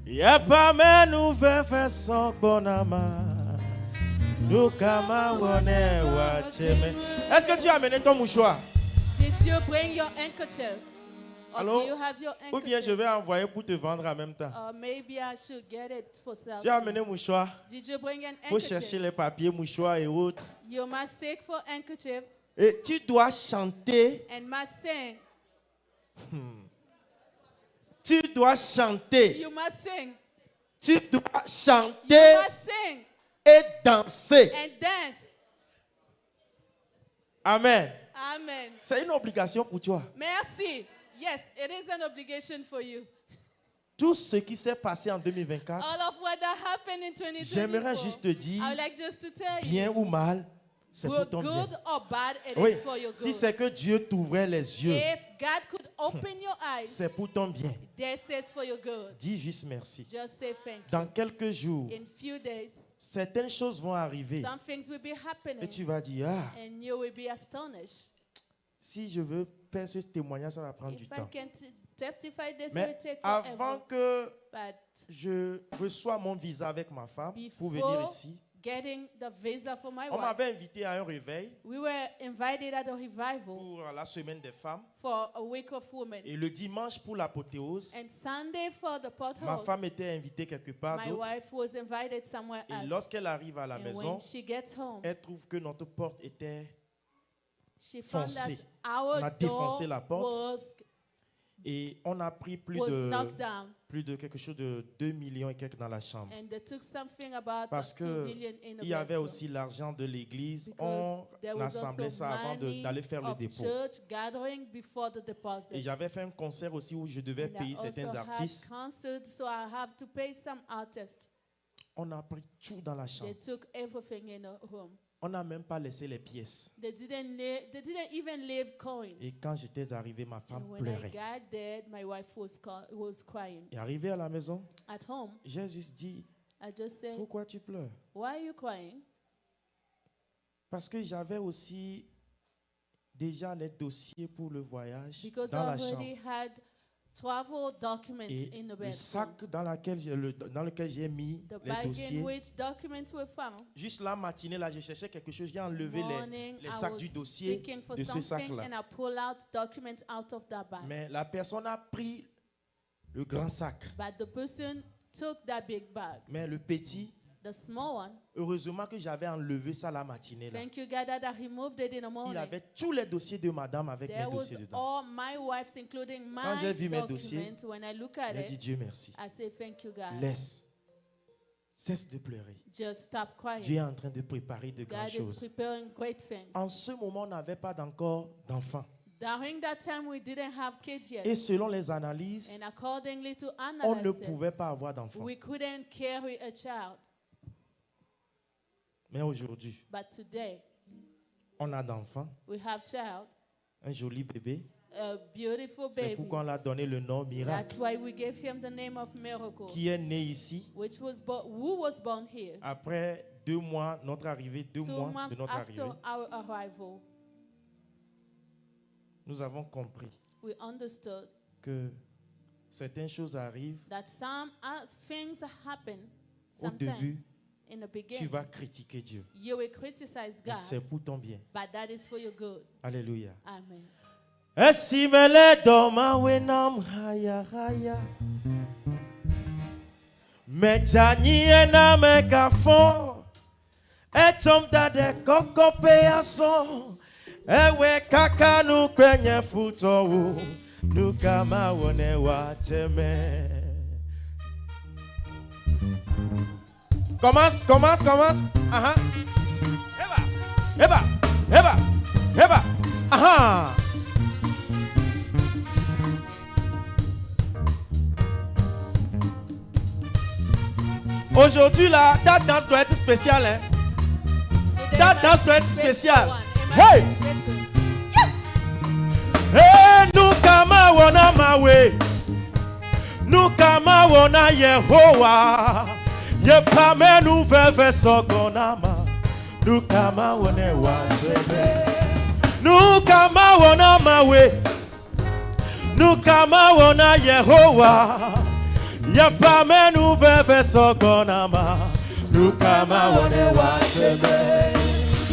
Y'a pas mes nouvelles façons bonama. Nous kama wone wacheme. Est-ce que tu as amené ton mouchoir? Did you bring your handkerchief? Or Allô? do you have your Ou bien je handkerchief? vais envoyer pour te vendre en même temps. Or maybe I should get it for sale. Tu as amené mouchoir? Did you bring an Faut chercher handkerchief? les papiers, mouchoirs et autres. You must seek for handkerchief Et tu dois chanter. and must sing. Tu dois chanter. You must sing. Tu dois You chanter must sing et danser. and dance. Amen. Amen. C'est une obligation pour toi. Merci. Yes, it is an obligation for you. Tout ce qui s'est passé en 2024, All of what that happened in 2024. j'aimerais juste te dire, I would like just to tell you, bien ou mal, c'est pour ton bien. good or bad, it Oui, is for your good. si c'est que Dieu t'ouvrait les yeux, If God could open your eyes, c'est pour ton bien. this is for your good. Dis juste merci. Just say thank you. Dans quelques jours, In few days, certaines choses vont arriver some things will be et happening, tu vas dire, ah, and you will be astonished. si je veux faire ce témoignage, ça va prendre du If I temps. can testify this, it Mais will take avant forever. que But je reçois mon visa avec ma femme pour venir before ici, getting the visa for my on wife, m'avait invité à un réveil we were invited at a revival pour la semaine des femmes. for a week of women. Et le dimanche pour l'apothéose, And Sunday for the ma potholes, femme était invitée quelque part my d'autre. wife was invited somewhere Et else. lorsqu'elle arrive à la And maison, when she gets home, elle trouve que notre porte était... she found foncé. that On a our défoncé door la porte. was Et on a pris plus knocked down. de quelque chose de 2 millions et quelques dans la chambre. And they took something about Parce 2 que million in the il y avait bedroom. aussi l'argent de l'église. Because On there was assemblait also ça avant money d'aller faire le of dépôt. church gathering before the Et deposit. j'avais fait un concert aussi où je devais And I payer also certains had artistes. concerts, so I have to pay some artists. On a pris tout dans la chambre. They took everything in the home. On n'a même pas laissé les pièces. They didn't even leave coins. Et quand j'étais arrivé, ma femme And when I pleurait. got there, my wife was crying. Et arrivé à la maison, At home, j'ai juste dit, I just said, pourquoi tu pleures? "Why are you crying?" Parce que j'avais aussi déjà les dossiers pour le voyage Because dans I la chambre. already had travel documents Et in the le bedroom. sac dans lequel j'ai mis The les bag in dossiers. which documents were found. Juste la matinée, là, je cherchais quelque chose. J'ai enlevé Morning, les I sacs was du dossier seeking for de ce something sac-là. and I pull out documents out of that bag. Mais la personne a pris le grand sac. But the person took that big bag. Mais le petit, The small one, heureusement que j'avais enlevé ça la matinée. Là. thank you God that I removed it in the Il morning. avait tous les dossiers de madame avec There mes was dossiers dedans. all my wife's, including Quand j'ai my vu mes documents. dossiers, When I look at J'ai dit it, Dieu merci. I say thank you God. Laisse. Cesse de pleurer. Just stop Dieu est crying. en train de préparer de grandes God is choses. preparing great things. En ce moment, on n'avait pas encore d'enfants. During that time, we didn't have kids yet. Et selon les analyses, And accordingly to on ne analysis, pouvait pas avoir d'enfants. we couldn't carry a child. Mais aujourd'hui, But today, on a d'enfants, we have child, un joli bébé. a beautiful C'est baby. pourquoi on l'a donné le nom Miracle, That's why we gave him the name of Miracle, qui est né ici. who was born here. Après 2 mois, notre arrivée, 2 2 mois months de notre after arrivée, our arrival, nous avons compris we understood que certaines choses arrivent. that some things happen Au début, sometimes. In the tu beginning, vas critiquer Dieu. you will criticize Mais c'est God, pour ton bien. but that is for your good. Alléluia. Amen. Esimele doma wenam haya haya. Mechani ena megafon. Etom dade koko peason. Ewe kaka nu kwenye futo wu. Nukama wone wateme. Commence. Aha. Eba. Aha. Aujourd'hui, là, ta danse doit être spéciale. Hein? Today That must dance be doit être special spécial. one. It must Hey! be special. Hey, nukama wona mawe. Nukama wona Yehowa. Yepame nu veve sogonama. Nukama wone wachebe. Nukama wona mawe. Nukama wona Yehowa. Yapa menu veve sogonama. Nukama wone wacheme.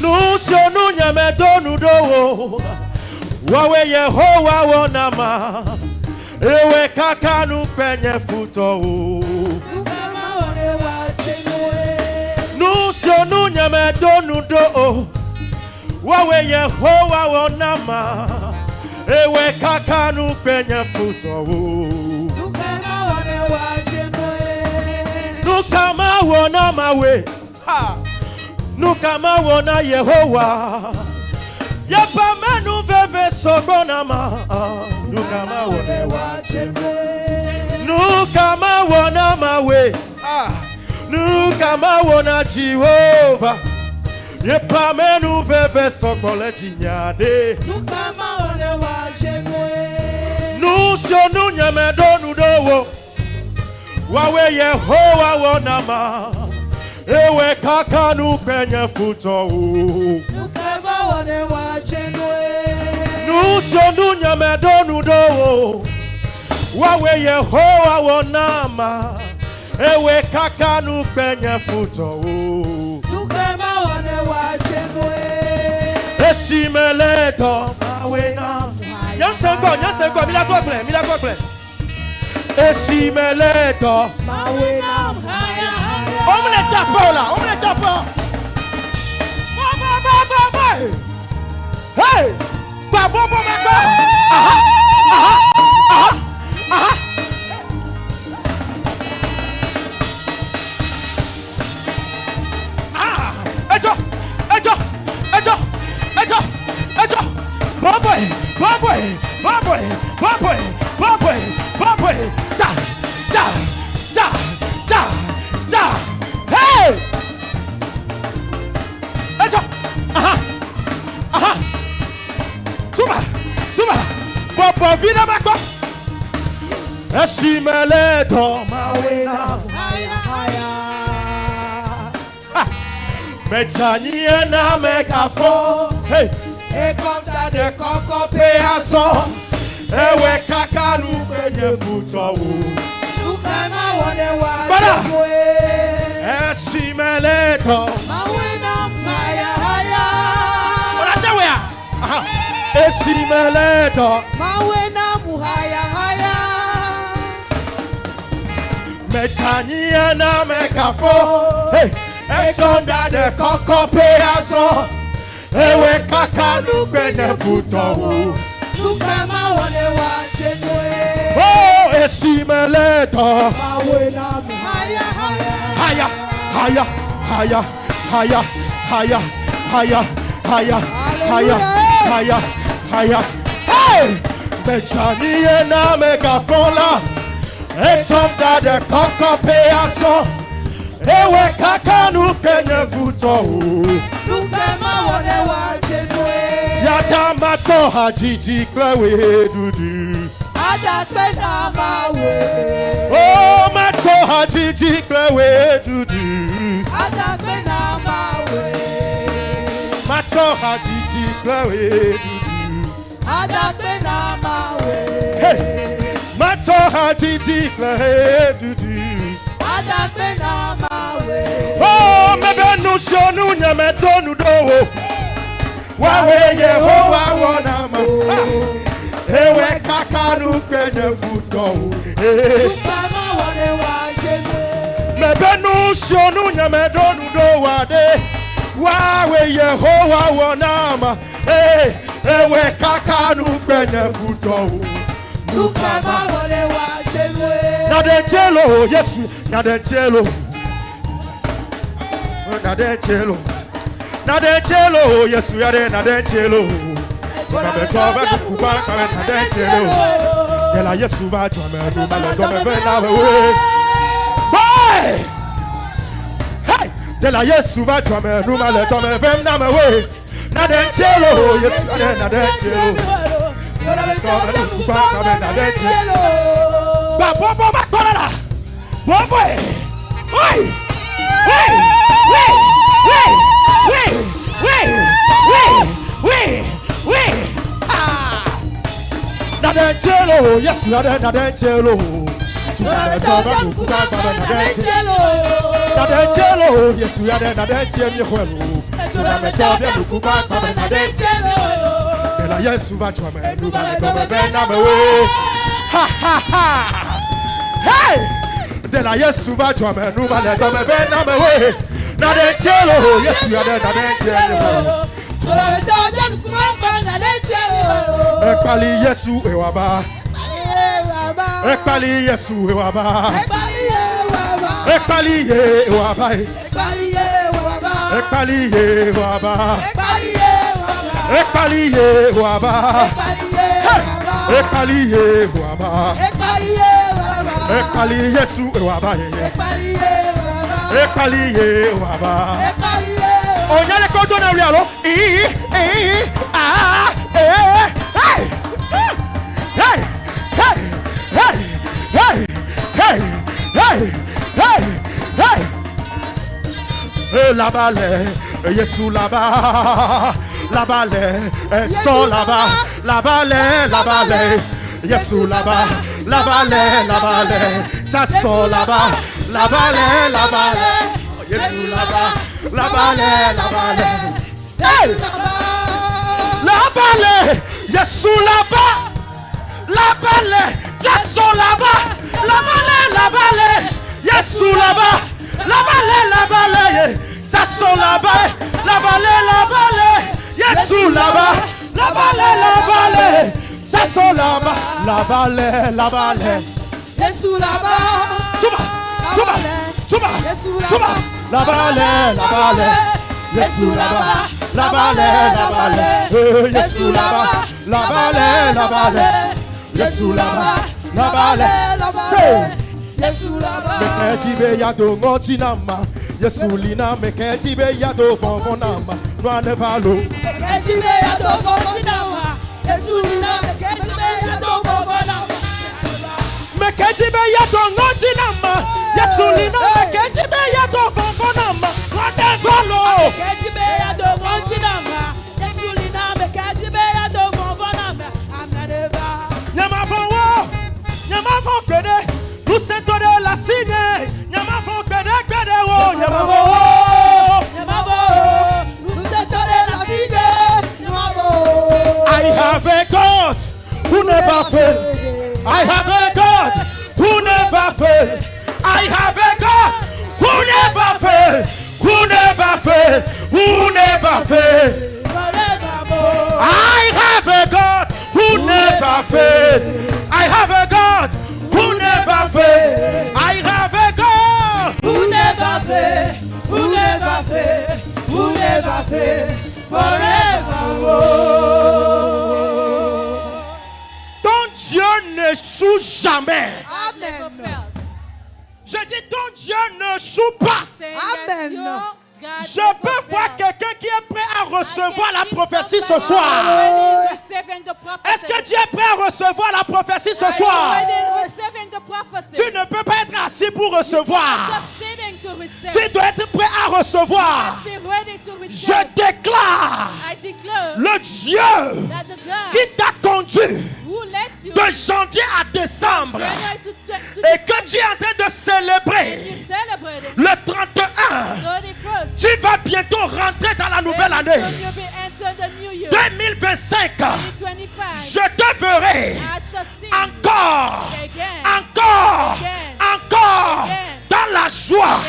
Nusio nunya medonu dowo. Wawe Yehowa wonama. Ewe kakanu penye futo. Nukama wone wacheme. Nusio nunya medonu dowo. Wawe Yehowa wonama. Ewe kakanu penye futo. Nukama wone wacheme. Nukama wona mawe. Ha. Nukama wona Yehowa. Yapa menu veve sogonama. Nukama wona wacheme. Nukama wona mawe. Ah. Nukama wona Jehovah. Yapa menu veve sogole chinyade. Nukama wone wacheme. Nusio nunya medonu dowo. Wawe Yehowa wonama. Ewe kakanu penye futo. Nukama wone wacheme. Nusio nunya medonu dowo. Wawe Yehowa wonama. Ewe kakanu penye futo. Nukama wone wacheme. Esimeleto mawe na. Yansenko, mila goble. Esimeleto. Mawe nam haya haya. Omle tapo. Ba. Hey! Ba. Aha. Ejo. Boy. Ja. Hey! Ejo. Aha. Tuba. Bobo vida bako. Esimeleto mawe na. Haya haya. Mechanie na mekafo. Hey! Ekonta de koko Peaso. Ewe kakanu penye futo. Nukama wone wacheme. Esimeleto. Mawe nam haya haya. Oratewea. Aha. Esimeleto. Mawe nam haya haya. Mechanie na mekafo. Hey! Ekonda de koko peaso. Ewe kakanu penye futo. Nukama wone wacheme. Oh, esimeleto. Mawe nam haya haya. Haya. Hey! Mechanie na megafola. Etonda de koko peaso. Ewe kakanu penye futo. Nukama wone wacheme. Yadamato hajiji klewe dudu. Adakpe na mawe. Oh, mato hajiji klewe dudu. Adakpe na mawe. Mato hajiji klewe dudu. Adakpe na mawe. Hey! Mato hajiji klewe dudu. Adakpe na mawe. Oh, mebenu shonu nyamedonu dowo. Wawe Yehowa wonama. Ewe kakanu penye futo. Nukama wone wacheme. Mebenu shonu nyamedonu dowade. Wawe Yehowa wonama. Ewe kakanu penye futo. Nukama wone wacheme. Nadentielo, Yesu, nadentielo. Yesu, yade nadentielo. De la Yesu va jamais nous malheureusement venir Boy! Hey! De la Yesu va jamais nous malheureusement venir nadentielo, Yesu, yade nadentielo. Nadentielo, yes, nadentielo. Yesu ya de na de tie mi hwelu. La Yesu va tu me nu ba do be na me we. Ha ha ha. Hey! De la Yesu va tu me nu ba do be na me we. Na de tielo Yesu ya de na de tie mi hwelu. Ekpali Yesu e wa ba. Ekpali Yesu e wa ba. Ekpali ye wa ba. Ekpali ye wa ba. Ekpali ye wa ba. Ekpali ye wa ba. Ekpali Yesu e wa ba. Ekpali ye wa ba. Onyale ko do na ri alo. La balai, Yesu là-bas, la balai, sont là-bas, la balai, Yesu là-bas, la balai, ça sort là-bas, la balai, Yesu là-bas, la balai, hey! La balai, Yesu là-bas, la balai, ça sort là-bas, la balai, Yesu là-bas. La balai, ça sent là-bas, la balai, Yesu là-bas, la balai, ça sent là-bas, la balai, Yesu là-bas, Tuba, la balai, Yesu là-bas, la balai, Yesu là-bas, la balai, Yesu là-bas, la balai, Yesu là-bas. Meketibe ya do ngotinama. Yesu lina meketibe ya do fonfonama. Nwane valo. Meketibe ya do fonfonama. Yesu lina meketibe ya do fonfonama. Meketibe ya do ngotinama. Yesu lina meketibe ya do fonfonama. Nwane valo. Meketibe ya do ngotinama. Yesu lina meketibe ya do fonfonama. Amaneva. Nyama fonwo. Nyama fonkede. Nous sommes de la signe, Nyamafo Gbede wo, Nyamafo. Nous sommes de la signe, Nyamafo. I have a God who never fail. I have a God who never fail. I have a God who never fail. Who never fail. Who never fail. I have a God who never fail. I have a God who never fail. I have a God who never fail, who never fail, who never fail, forever. Ton Dieu n'échoue jamais. Amen. Je dis ton Dieu ne joue pas. Amen. Je peux voir quelqu'un qui est prêt à recevoir la prophétie ce soir. Est-ce que tu es prêt à recevoir la prophétie ce soir? Tu ne peux pas être assis pour recevoir. Tu dois être prêt à recevoir. Je déclare le Dieu qui t'a conduit de janvier à décembre et que tu es en train de célébrer le 31. Tu vas bientôt rentrer dans la nouvelle année 2025. Je te verrai encore dans la joie,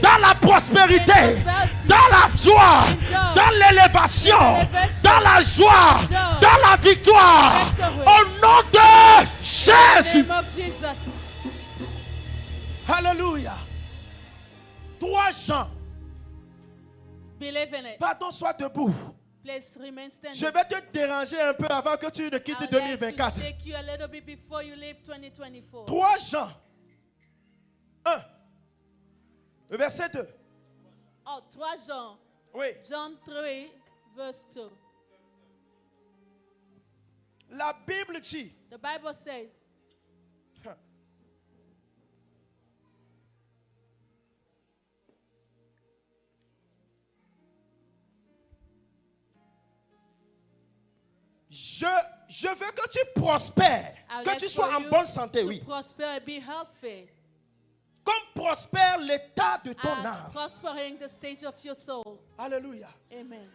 dans la prospérité, dans la joie, dans l'élévation, dans la joie, dans la victoire. Au nom de Jésus. Alléluia. 3 Jean. Pardon, sois debout. Je vais te déranger un peu avant que tu ne quittes 2024. 3 Jean 1, verset 2. Oh, 3 Jean. Oui. John 3, verse 2. La Bible dit. The Bible says. Je veux que tu prospères, que tu sois en bonne santé, oui. Prosper and be healthy. Comme prospère l'état de ton As âme. prospering the stage of your soul. Alléluia. Amen.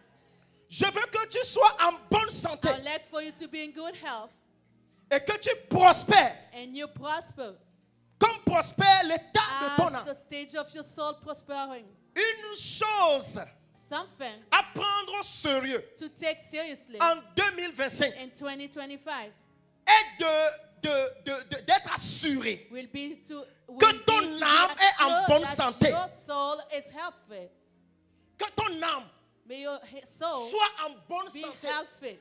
Je veux que tu sois en bonne santé I would like for you to be in good health et que tu prospères. and you prosper Comme prospère l'état de ton as the âme. stage of your soul prospering. Une chose Something à prendre au sérieux to take seriously en 2025 in 2025 est d'être assuré will be to ton be âme est en assured bonne that santé. your soul is healthy. que ton âme May your soul soit en bonne be santé. healthy.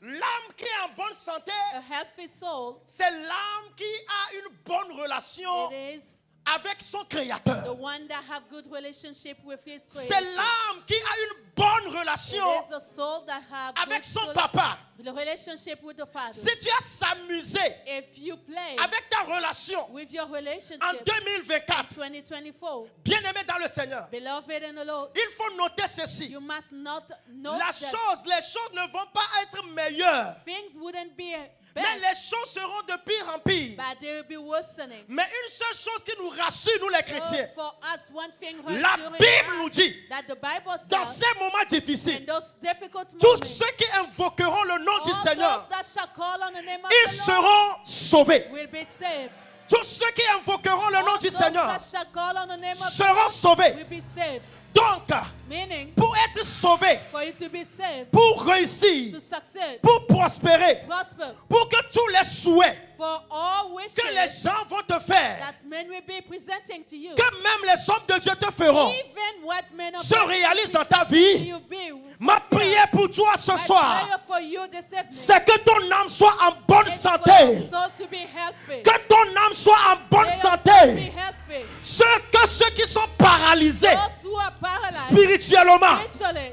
L'âme qui est en bonne santé, A healthy soul, c'est l'âme qui a une bonne relation it is avec son the Créateur. one that have good relationship with his C'est creator. l'âme qui a une bonne It relation is the soul that have avec good son papa. the relationship with the Father. Si tu as s'amusé If you play avec ta relation with your en relationship 2024, 2024, bien-aimé dans le Seigneur, beloved in the Lord, il faut noter ceci. you must not note Les that choses ne vont pas être meilleures, things wouldn't be mais best, les choses seront de pire en pire. but they will be worsening. Mais une seule chose qui nous rassure, nous les chrétiens, Just for us, one thing la reassuring Bible us nous dit, that the Bible dans says, ces moments in difficiles, those difficult tous moments, ceux qui invoqueront le nom du all Seigneur, those that shall call on the name of ils the Lord seront sauvés. will be saved. Tous ceux qui invoqueront le nom All du those Seigneur that shall call on the name of the seront Lord sauvés. will be saved. Donc, Meaning, pour être sauvé, for you to be saved, pour réussir, to succeed, pour prospérer, prosper, pour que tous les souhaits for all wishes que les gens vont te faire, that men will be presenting to you, que même les hommes de Dieu te feront, even what men of se God réalisent dans present ta to vie. you be. Ma prière pour toi ce My soir, prayer for you this evening c'est que ton âme soit en bonne is for santé. your soul to be healthy. Que ton âme soit en bonne May your soul santé. be healthy. Ceux qui sont paralysés Those who are paralyzed spirituellement, spiritually,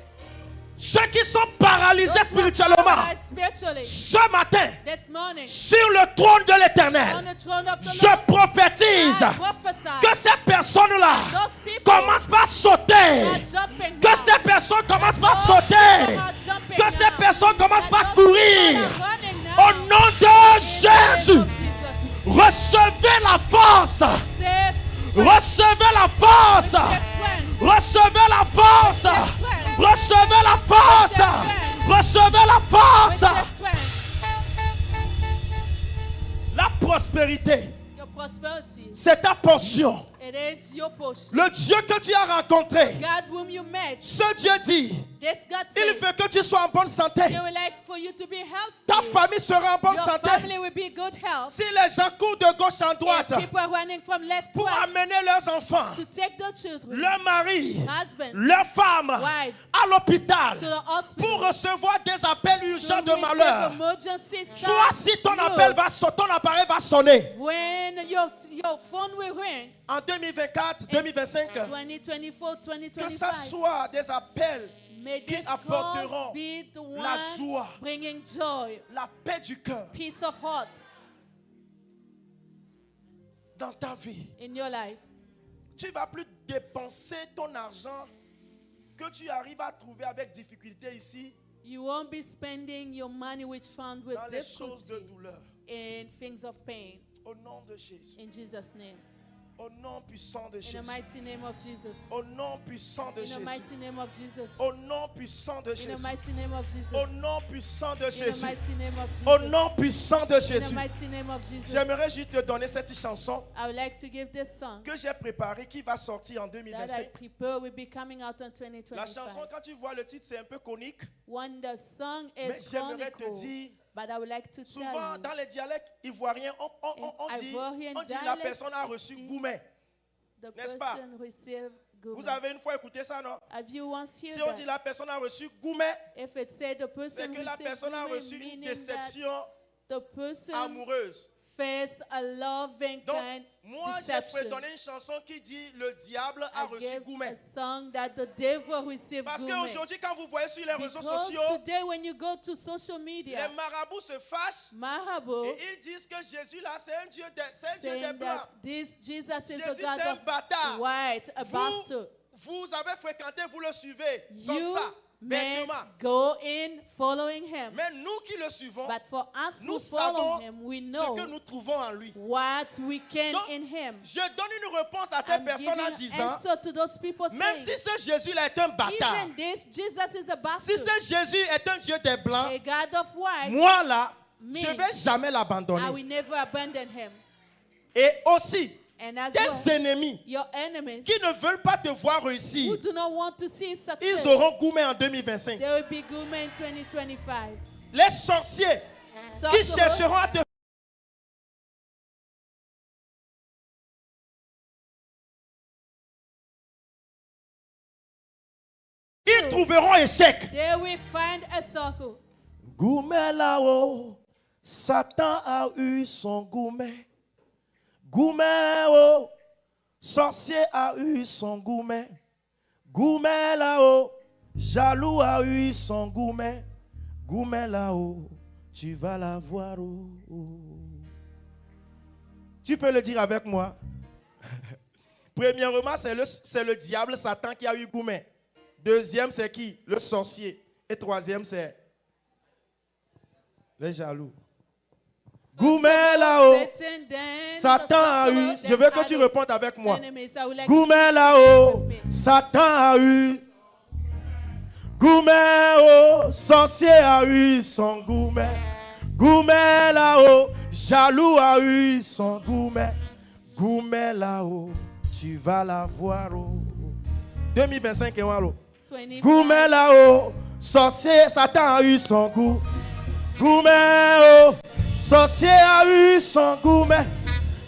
ceux qui sont paralysés those who are spirituellement, paralyzed spiritually, ce matin, this morning, sur le trône de on l'Éternel, the throne of the je Lord, prophétise I prophesy que ces personnes-là those people commencent par sauter. are jumping Que now. ces personnes commencent par Those sauter. people are jumping Que ces now. personnes commencent par And those courir. people are running now. Au nom de In the name Jésus, of Jesus. recevez la force. Save, Recevez la force. take strength. Recevez la force. Recevez la force. Recevez la force. Take strength. La prospérité, Your prosperity, c'est ta portion. it is your portion. Le Dieu que tu as rencontré, God whom you met, ce Dieu dit, this God il says, veut que tu sois en bonne santé. He would like for you to be Ta healthy. famille sera en bonne Your santé. family will be good health. Si les gens courent de gauche en droite If people are running from left to pour right amener leurs enfants, to take their children, leur mari, husband, leurs femmes wives, à l'hôpital to the hospital, pour recevoir des appels to urgents de receive malheur. emergency Soit si ton news. appel ton appareil va sonner When your phone will ring, en 2024, 2025, 2024, que ça 2025, soit des appels may qui this apporteront cause be the la one joie, bringing joy, la paix du cœur peace of heart dans ta vie. in your life. Tu ne vas plus dépenser ton argent que tu arrives à trouver avec difficulté ici You won't be spending your money which found with dans les choses de difficulty douleur. in things of pain. Au nom de Jésus. In Jesus' name. Au nom puissant de In the Jésus. mighty name of Jesus. Au nom puissant de In the Jésus. mighty name of Jesus. Au nom puissant de In the Jésus. mighty name of Jesus. Au nom puissant de In the Jésus. mighty name of Au Jesus. nom puissant de In the Jésus. mighty name of Jesus. J'aimerais juste te donner cette chanson I would like to give this song que j'ai préparée qui va sortir en that I 2025. prepare will be coming out in La chanson, 2025. quand tu vois le titre, c'est un peu conique. When the song Mais is j'aimerais te chronicle, dire, but I would like to tell souvent you, dans les dialectes ivoiriens, on In dit Ivorian la dialect, personne a reçu gourmet. the N'est-ce pas? person received Vous good. avez une fois écouté ça, non? Have you once Si heard on that? dit la personne a reçu gourmet, If it said the person c'est que la received personne a good, reçu une meaning that déception the person amoureuse. faced a loving Donc, kind moi, j'ai deception. fredonné une chanson qui dit le diable a I reçu gave a gourmet. song that the devil received Parce good. qu'aujourd'hui, quand vous voyez sur les réseaux Because sociaux, today when you go to social les media, marabouts se fâchent Mahabu et ils disent que Jésus là, c'est un Dieu des saying blancs. that this Jesus is a Jésus, God c'est un of bâtard. white, a bastard. Vous avez fréquenté, vous le suivez comme You ça. meant go in following him. Mais nous qui le suivons, But for us nous who savons follow him, we ce know que nous trouvons en lui. what we can Donc, in him. je donne une réponse à ces I'm personnes en giving disant, answer to those people même saying, si ce Jésus-là est un bâtard, even this Jesus is a si bastard, ce Jésus est un Dieu des Blancs, a God of white, moi là, me, je ne vais jamais I l'abandonner. will never abandon him. Et aussi, And as tes well, ennemis your enemies qui ne veulent pas te voir réussir, who do not want to see ils success, auront gourmet en 2025. they will be good men in 2025. Les sorciers qui Sorcerers chercheront à te ils trouveront échec. they will find a circle. Gourmet là-haut, Satan a eu son gourmet. Gourmet oh, sorcier a eu son gourmet. Gourmet là-haut, jaloux a eu son gourmet. Gourmet là-haut, tu vas la voir. Oh, oh. Tu peux le dire avec moi. Premièrement, c'est le diable, Satan qui a eu gourmet. Deuxième, c'est qui? Le sorcier. Et troisième, c'est les jaloux. Gourmet là-haut, Satan a eu. Je veux que tu répondes avec moi. Gourmet là-haut, Satan a eu. Gourmet oh, sorcier a eu son gourmet. Gourmet là-haut, jaloux a eu son gourmet. Gourmet là-haut, tu vas la voir. Oh. 2025 et voilà. Gourmet là-haut, sorcier, Satan a eu son goût. Gourmet oh, sorcier a eu son gourmet.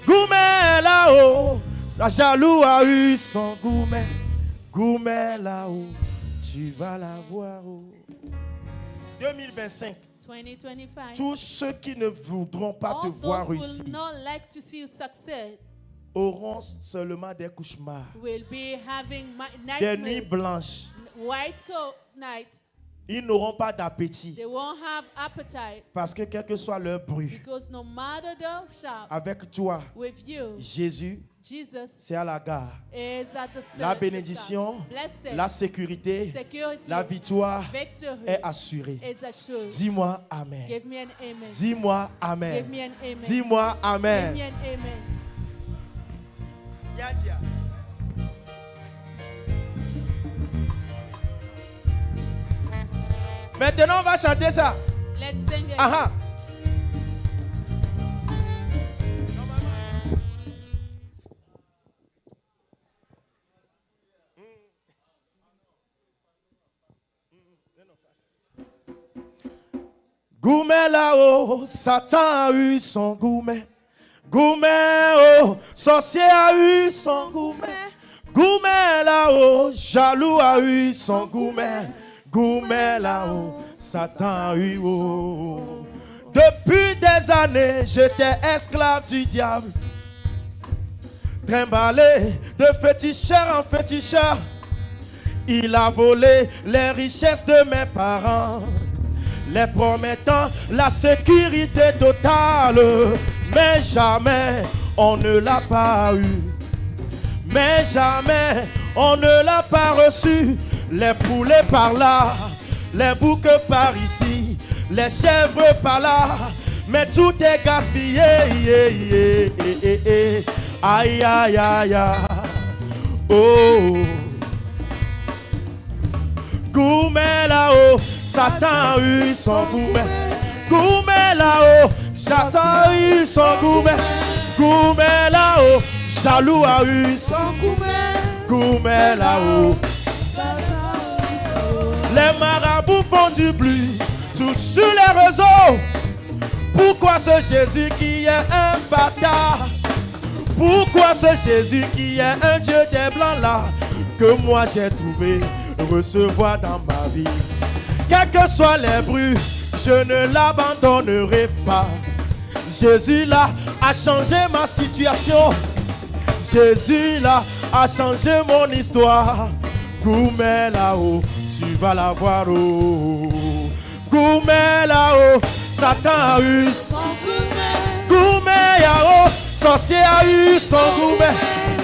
Gourmet là-haut, jaloux a eu son gourmet. Gourmet là-haut, tu vas la voir. Oh. 2025. 2025. Tous ceux qui ne voudront pas te All voir those réussir who will not like to see you succeed auront seulement des cauchemars, will be having des nuits nightmares, blanches. white coat night. Ils n'auront pas d'appétit They won't have appetite parce que quel que soit leur bruit, because no matter the shop, avec toi, with you, Jésus, Jesus c'est à la gare. is at the start. La bénédiction, Blessed, la sécurité, security, la victoire victory est assurée. is assured. Dis-moi Amen. Give me an amen. Dis-moi Give Amen. me an amen. Dis-moi Give Amen. me an amen. Yadia. Maintenant, on va chanter ça. Let's sing it. Aha. Gourmet là-haut, Satan a eu son gourmet. Gourmet oh, sorcier a eu son gourmet. Gourmet là-haut, jaloux a eu son gourmet. Gourmet là-haut, Satan a eu oh. Depuis des années, j'étais esclave du diable. Trimballé de féticheur en féticheur. Il a volé les richesses de mes parents, les promettant la sécurité totale. Mais jamais on ne l'a pas eu. Mais jamais on ne l'a pas reçu. Les poulets par là, les boucs par ici, les chèvres par là. Mais tout est gaspillé. Aïe, aïe, aïe, aïe. Oh. Gourmet là-haut, Satan a eu son gourmet. Gourmet là-haut, Satan a eu son gourmet. Gourmet là-haut, jaloux a eu son gourmet. Gourmet là-haut. Les marabouts font du bruit, tous sur les réseaux. Pourquoi ce Jésus qui est un bâtard? Pourquoi ce Jésus qui est un Dieu des blancs là, que moi j'ai trouvé recevoir dans ma vie? Quels que soient les bruits, je ne l'abandonnerai pas. Jésus là a changé ma situation. Jésus là a changé mon histoire. Gourmet là-haut, tu vas la voir. Oh. Gourmet là-haut, Satan a eu son gourmet. Gourmet là-haut, sorcier a eu son gourmet.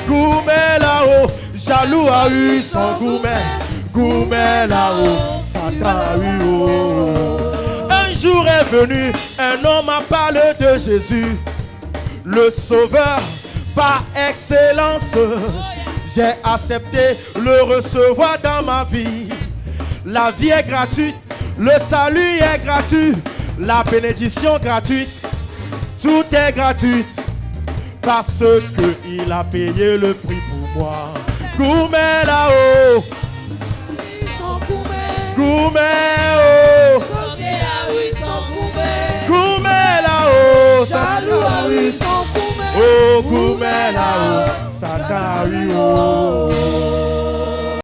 Gourmet là-haut, jaloux a eu son gourmet. Gourmet là-haut, Satan Satan, oui, oh. Un jour est venu, un homme a parlé de Jésus, le Sauveur par excellence. J'ai accepté le recevoir dans ma vie. La vie est gratuite, le salut est gratuit, la bénédiction gratuite, tout est gratuit parce que il a payé le prix pour moi. Goumé là-haut, Goumé oh, Goumé là-haut, oh Goumé là-haut, Satan oui oh.